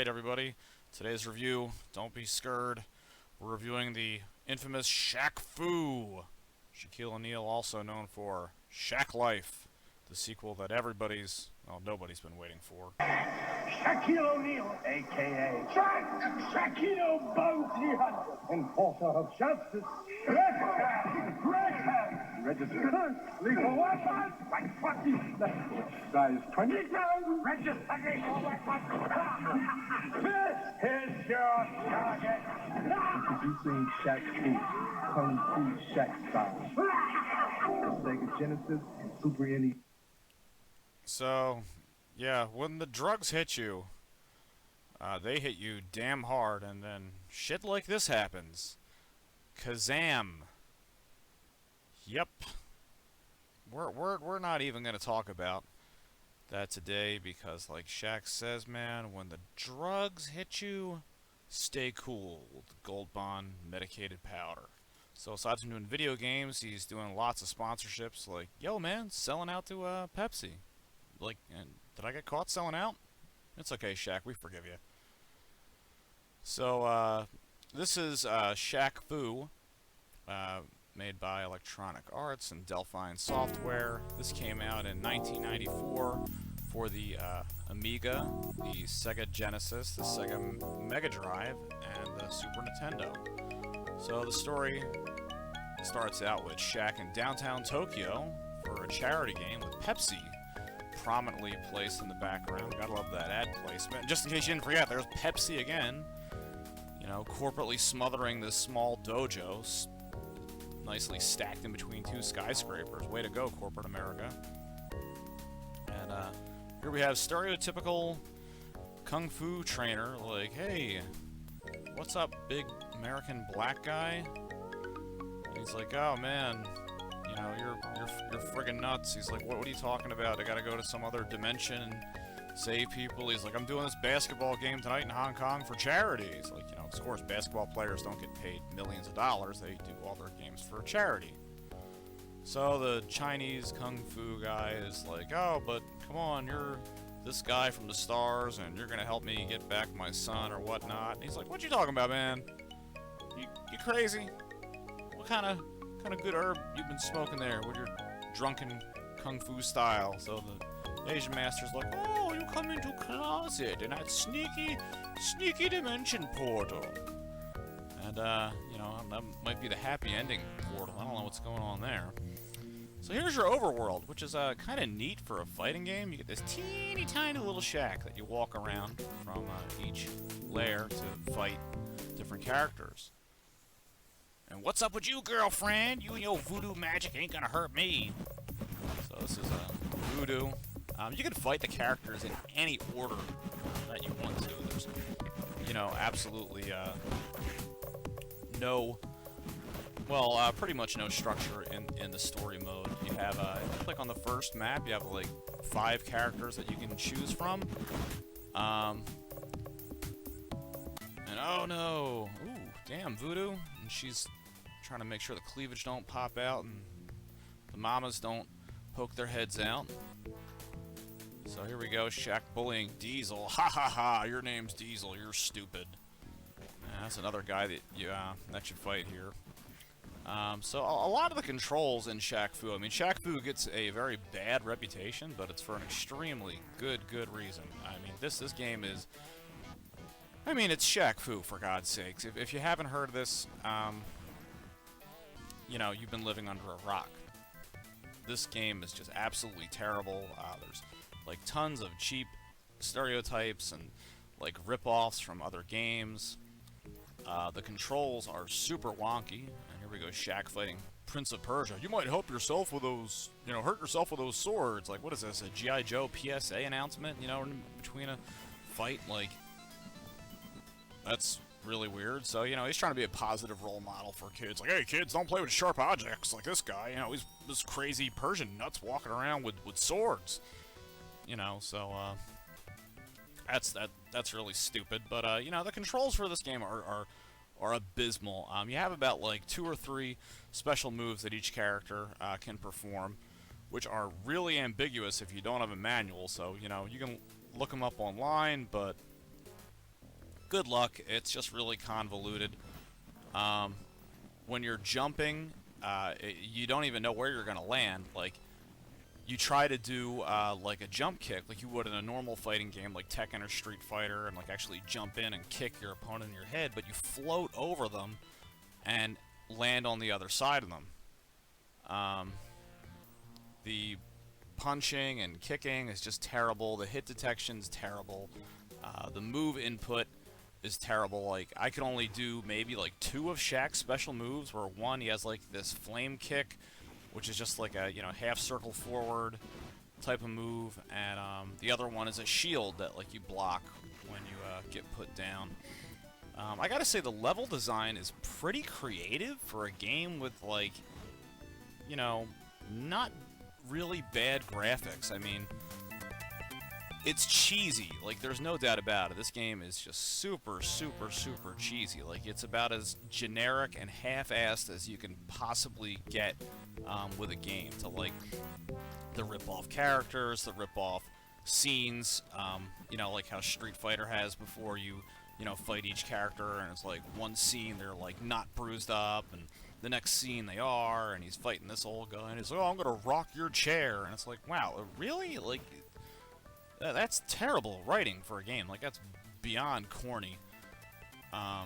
Alright everybody, today's review, don't be scared, we're reviewing the infamous Shaq Fu. Shaquille O'Neal, also known for Shaq Life, the sequel that nobody's been waiting for. Shaquille O'Neal, a.k.a. Shaquille Bounty Hunter, enforcer of justice, redhead, registered, lethal weapon, like 40, size 22, registered lethal weapon. This is your target. Introducing Shaq Fu, Kung Fu Shaq style. Sega Genesis and Super NES. So, yeah, when the drugs hit you, they hit you damn hard, and then shit like this happens. KAZAM. Yep. We're not even gonna talk about that today because, like Shaq says, man, when the drugs hit you, stay cool with Gold Bond medicated powder. So aside from doing video games, he's doing lots of sponsorships. Like, yo, man, selling out to Pepsi. Like, did I get caught selling out? It's okay, Shaq, we forgive you. So, this is Shaq Fu, made by Electronic Arts and Delphine Software. This came out in 1994 for the Amiga, the Sega Genesis, the Sega Mega Drive, and the Super Nintendo. So the story starts out with Shaq in downtown Tokyo for a charity game with Pepsi prominently placed in the background. Gotta love that ad placement. Just in case you didn't forget, there's Pepsi again. You know, corporately smothering this small dojo, nicely stacked in between two skyscrapers. Way to go, corporate America. And here we have stereotypical kung fu trainer, like, hey, what's up, big American black guy? And he's like, oh man, you know, you're friggin' nuts. He's like, what are you talking about? I gotta go to some other dimension and save people. He's like, I'm doing this basketball game tonight in Hong Kong for charity. He's like, you know, of course, basketball players don't get paid millions of dollars. They do all their games for charity. So the Chinese kung fu guy is like, oh, but come on, you're this guy from the stars, and you're gonna help me get back my son or whatnot. And he's like, what you talking about, man? You crazy? What kind of good herb you've been smoking there with your drunken kung fu style? So the Asian master's like, oh, you come into closet in that sneaky dimension portal. And, you know, that might be the happy ending portal. I don't know what's going on there. So here's your overworld, which is kind of neat for a fighting game. You get this teeny tiny little shack that you walk around from each lair to fight different characters. And what's up with you, girlfriend? You and your voodoo magic ain't gonna hurt me. So this is voodoo. You can fight the characters in any order that you want to. There's, you know, absolutely pretty much no structure in the story mode. You have, if you click on the first map, you have like 5 characters that you can choose from. And oh no, ooh, damn, voodoo. And she's trying to make sure the cleavage don't pop out and the mamas don't poke their heads out. So here we go, Shaq bullying Diesel. Ha ha ha, your name's Diesel, you're stupid. That's another guy that you fight here. So a lot of the controls in Shaq Fu, I mean, Shaq Fu gets a very bad reputation, but it's for an extremely good reason. I mean, this game is, I mean, it's Shaq Fu, for God's sakes. If you haven't heard of this, you know, you've been living under a rock. This game is just absolutely terrible. There's like tons of cheap stereotypes and like rip-offs from other games. The controls are super wonky, and here we go, Shaq fighting Prince of Persia. You might help yourself with those, you know, hurt yourself with those swords. Like, what is this, a G.I. Joe PSA announcement, you know, in between a fight? Like, that's really weird. So, you know, he's trying to be a positive role model for kids. Like, hey, kids, don't play with sharp objects like this guy. You know, he's this crazy Persian nuts walking around with swords. You know, so, that's really stupid. But, you know, the controls for this game are abysmal. You have about, like, 2 or 3 special moves that each character can perform, which are really ambiguous if you don't have a manual. So, you know, you can look them up online, but good luck. It's just really convoluted. When you're jumping, you don't even know where you're gonna land. Like, you try to do like a jump kick, like you would in a normal fighting game, like Tekken or Street Fighter, and like actually jump in and kick your opponent in your head, but you float over them and land on the other side of them. The punching and kicking is just terrible. The hit detection's terrible. The move input is terrible. Like, I could only do maybe like 2 of Shaq's special moves, where one, he has like this flame kick, which is just like a, you know, half circle forward type of move, and the other one is a shield that like you block when you get put down. I gotta say, the level design is pretty creative for a game with, like, you know, not really bad graphics. I mean, it's cheesy, like, there's no doubt about it. This game is just super, super, super cheesy. Like, it's about as generic and half-assed as you can possibly get with a game. To, like, the rip-off characters, the rip-off scenes, you know, like how Street Fighter has before you know, fight each character, and it's like one scene they're like not bruised up, and the next scene they are, and he's fighting this old guy, and he's like, oh, I'm gonna rock your chair, and it's like, wow, really? Like, that's terrible writing for a game. Like, that's beyond corny. I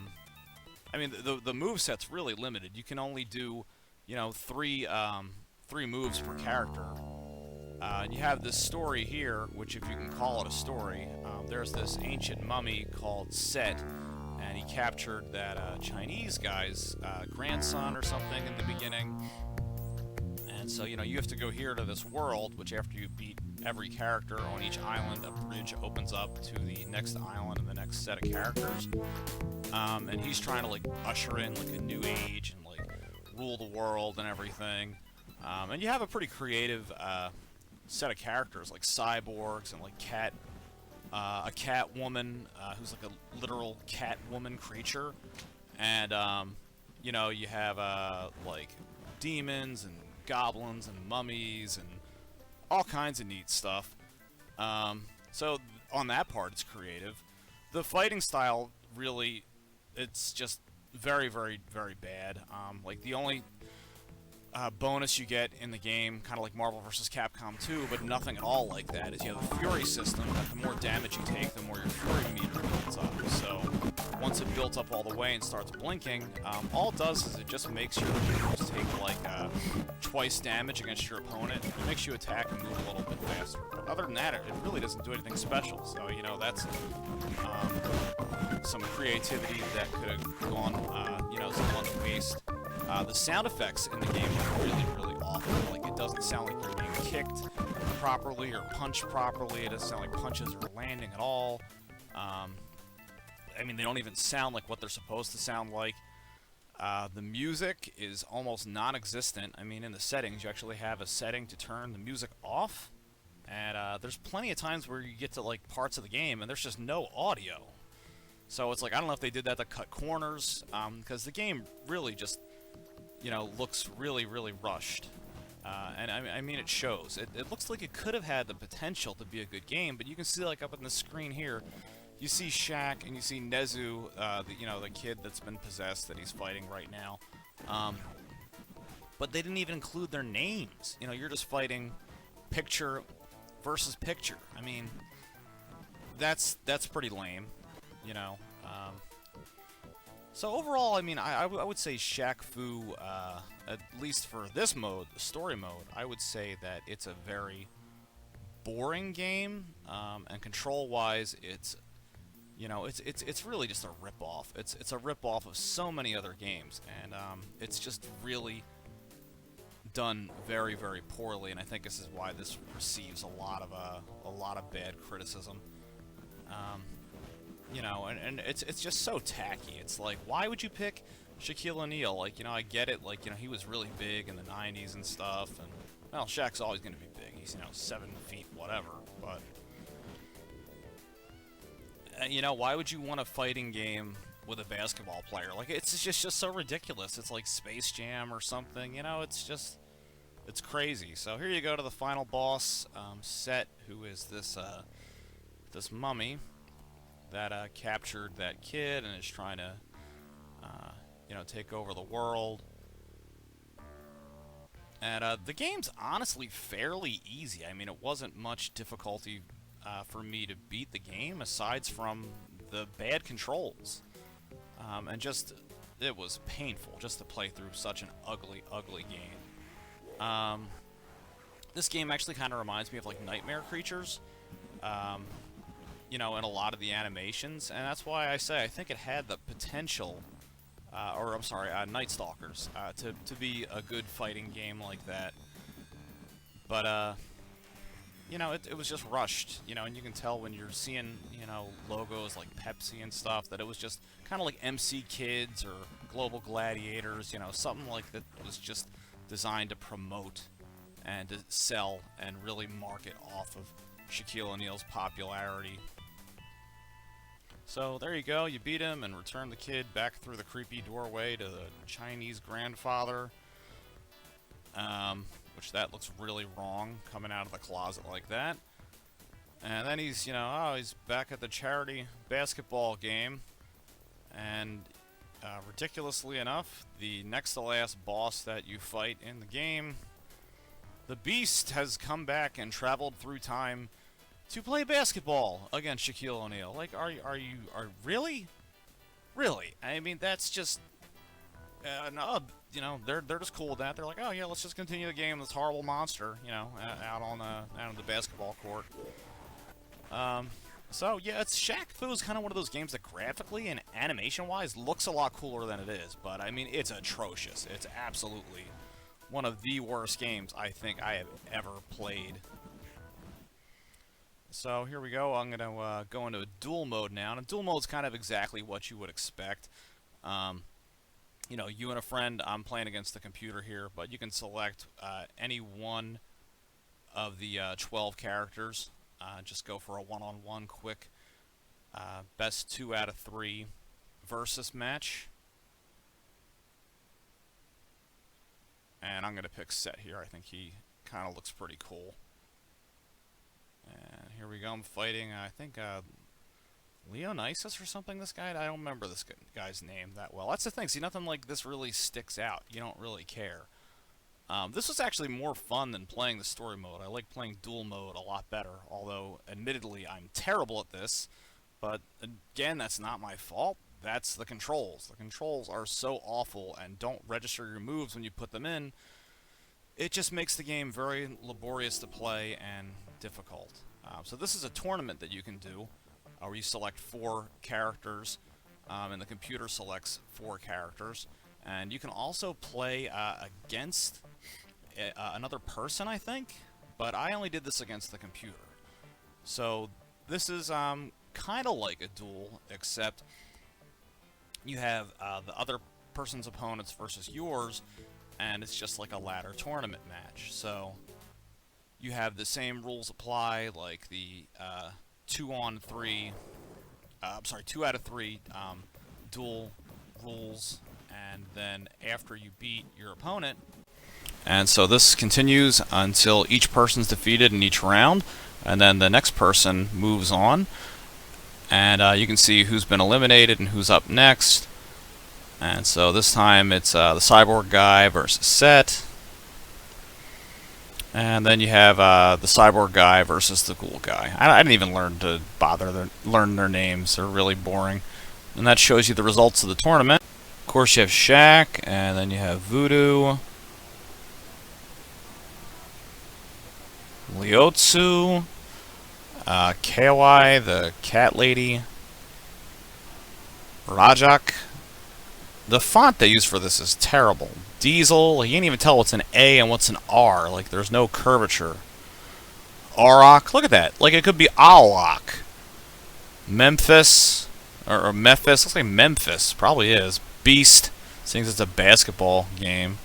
mean, the moveset's really limited. You can only do, you know, three moves per character. And you have this story here, which, if you can call it a story, there's this ancient mummy called Set, and he captured that Chinese guy's grandson or something in the beginning. And so, you know, you have to go here to this world, which after you beat every character on each island, a bridge opens up to the next island and the next set of characters. And he's trying to, like, usher in, like, a new age and, like, rule the world and everything. And you have a pretty creative set of characters, like cyborgs and, like, a cat woman who's like a literal cat woman creature. And, you know, you have, like, demons and goblins and mummies and all kinds of neat stuff. So on that part, it's creative. The fighting style, really, it's just very, very, very bad. Like, the only bonus you get in the game, kind of like Marvel vs. Capcom 2, but nothing at all like that, is you have a Fury system that the more damage you take, the more your Fury meter builds up. So once it builds up all the way and starts blinking, all it does is it just makes your moves take like twice damage against your opponent. It makes you attack and move a little bit faster. But other than that, it really doesn't do anything special. So, you know, that's some creativity that could have gone, you know, somewhat to waste. The sound effects in the game are really, really awful. Like, it doesn't sound like you're being kicked properly or punched properly. It doesn't sound like punches are landing at all. I mean, they don't even sound like what they're supposed to sound like. The music is almost non-existent. I mean, in the settings, you actually have a setting to turn the music off. And there's plenty of times where you get to, like, parts of the game and there's just no audio. So it's like, I don't know if they did that to cut corners, because the game really just, you know, looks really, really rushed. And I mean, it shows. It looks like it could have had the potential to be a good game, but you can see, like, up on the screen here, you see Shaq and you see Nezu, you know, the kid that's been possessed that he's fighting right now. But they didn't even include their names. You know, you're just fighting picture versus picture. I mean, that's pretty lame, you know. So overall, I mean, I would say Shaq Fu, at least for this mode, the story mode, I would say that it's a very boring game, and control-wise, it's, you know, it's really just a rip-off. It's a rip-off of so many other games, and it's just really done very, very poorly, and I think this is why this receives a lot of bad criticism. You know, and it's just so tacky. It's like, why would you pick Shaquille O'Neal? Like, you know, I get it, like, you know, he was really big in the 90s and stuff, and, well, Shaq's always going to be big. He's, you know, 7 feet, whatever, but, you know, why would you want a fighting game with a basketball player? Like, it's just so ridiculous. It's like Space Jam or something, you know, it's crazy. So here you go to the final boss, Set, who is this mummy. that captured that kid and is trying to, you know, take over the world. And the game's honestly fairly easy. I mean, it wasn't much difficulty for me to beat the game, aside from the bad controls. And just, it was painful just to play through such an ugly, ugly game. This game actually kind of reminds me of, like, Nightmare Creatures, you know, in a lot of the animations, and that's why I say I think it had the potential, or I'm sorry, Night Stalkers, to be a good fighting game like that. But, you know, it was just rushed, you know, and you can tell when you're seeing, you know, logos like Pepsi and stuff, that it was just kind of like MC Kids or Global Gladiators, you know, something like that was just designed to promote and to sell and really market off of Shaquille O'Neal's popularity. So there you go, you beat him and return the kid back through the creepy doorway to the Chinese grandfather. Which that looks really wrong, coming out of the closet like that. And then he's, you know, oh, he's back at the charity basketball game. And ridiculously enough, the next to last boss that you fight in the game, the Beast has come back and traveled through time to play basketball against Shaquille O'Neal. Like, are really? Really? I mean, that's just, no, you know, they're just cool with that. They're like, oh yeah, let's just continue the game with this horrible monster, you know, out on the basketball court. So yeah, it's Shaq Fu is kind of one of those games that graphically and animation-wise looks a lot cooler than it is, but I mean, it's atrocious. It's absolutely one of the worst games I think I have ever played. So here we go. I'm gonna go into dual mode now, and dual mode is kind of exactly what you would expect. You know, you and a friend, I'm playing against the computer here, but you can select any one of the 12 characters. Just go for a one-on-one quick best 2 out of 3 versus match. And I'm going to pick Set here. I think he kind of looks pretty cool. And here we go. I'm fighting, I think, Leonisis or something, this guy? I don't remember this guy's name that well. That's the thing. See, nothing like this really sticks out. You don't really care. This was actually more fun than playing the story mode. I like playing dual mode a lot better, although, admittedly, I'm terrible at this. But, again, that's not my fault. That's the controls. The controls are so awful and don't register your moves when you put them in. It just makes the game very laborious to play and difficult. So this is a tournament that you can do, where you select 4 characters, and the computer selects 4 characters. And you can also play against another person, I think, but I only did this against the computer. So this is kind of like a duel, except you have the other person's opponents versus yours, and it's just like a ladder tournament match. So you have the same rules apply, like the 2 out of 3 duel rules, and then after you beat your opponent. And so this continues until each person's defeated in each round, and then the next person moves on. And you can see who's been eliminated and who's up next. And so this time it's the cyborg guy versus Set. And then you have the cyborg guy versus the ghoul guy. I didn't even learn to learn their names. They're really boring. And that shows you the results of the tournament. Of course, you have Shaq, and then you have Voodoo, Liotsu, KY, the cat lady, Rajak. The font they use for this is terrible. Diesel, you can't even tell what's an A and what's an R. Like, there's no curvature. Auroch, look at that. Like, it could be Aulok. Memphis, or Memphis, looks like Memphis, probably is. Beast, seeing it's a basketball game.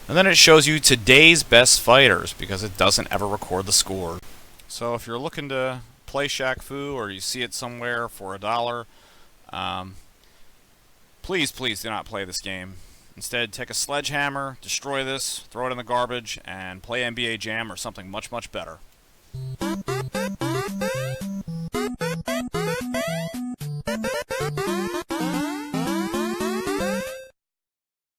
And then it shows you today's best fighters, because it doesn't ever record the score. So if you're looking to play Shaq Fu, or you see it somewhere for $1, please do not play this game. Instead, take a sledgehammer, destroy this, throw it in the garbage, and play NBA Jam or something much, much better.